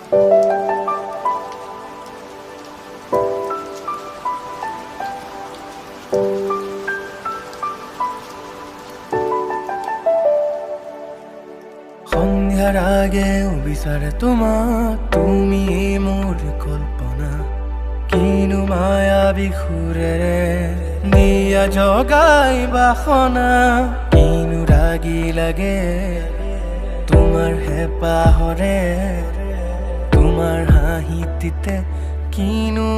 সন্ধ্যাৰ আগেও বিচাৰে তোমাক, তুমি মোৰ কল্পনা। কিনো মায়াবী সুৰেৰে দিয়া জগাই বাসনা। কিনো ৰাগি লাগে তোমাৰ হেঁপাহৰে, তোমাৰ হাঁহিটিতে কিনো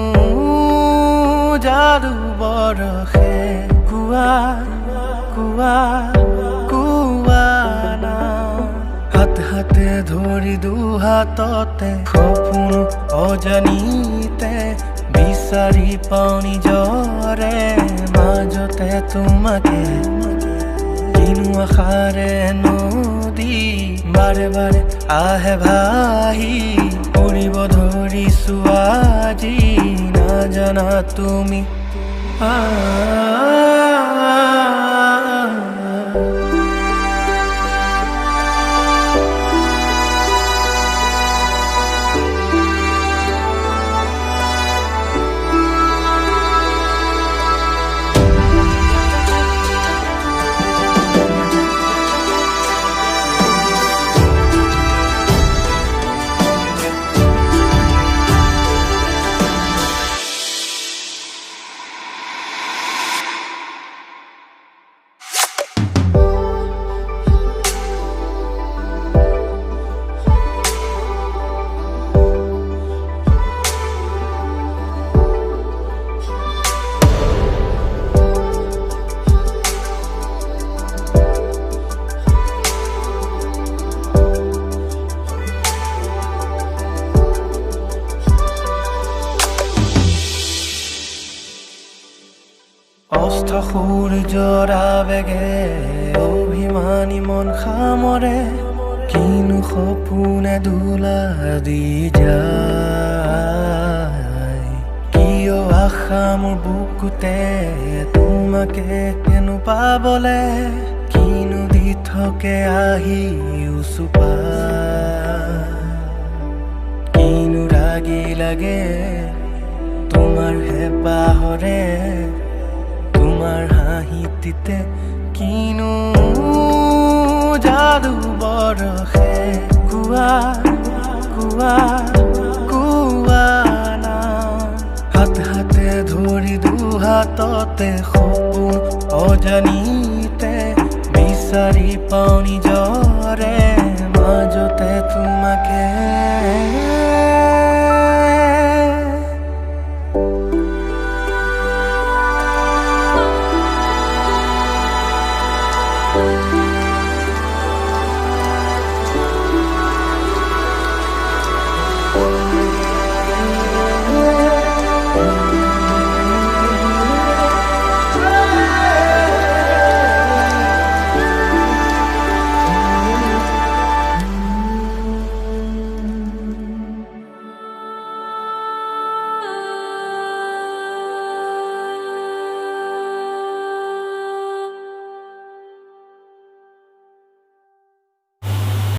যাদু বৰষে। কোৱা কোৱা কোৱা না, হাতে ধৰি দুহাততে সপোন অজানিতে বিচাৰি পাওঁ নিজৰে মাজতে তোমাকে। কিনো আশাৰে নদী বাৰে বাৰে আহে ভাহি, উৰিব ধৰিছো আজি নাজানা তুমি। অস্ত সূৰ্যৰ আবেগে অভিমানী মন সামৰে। কিনো সপোনে দোলা দি যায়, কিয় আশা মোৰ বুকুতে তোমাকে হেনো পাবলে। কিনো দি থাকে আহি উচুপা, কিনো ৰাগি লাগে তোমাৰ হেঁপাহৰে, তোমাৰ হাঁহিটিতে কিনো যাদু বৰষে। কোৱা কোৱা কোৱা না, হাতে ধৰি দুহাততে সপোন অজানিতে বিচাৰি পাওঁ নিজৰে মাজতে তোমাকে।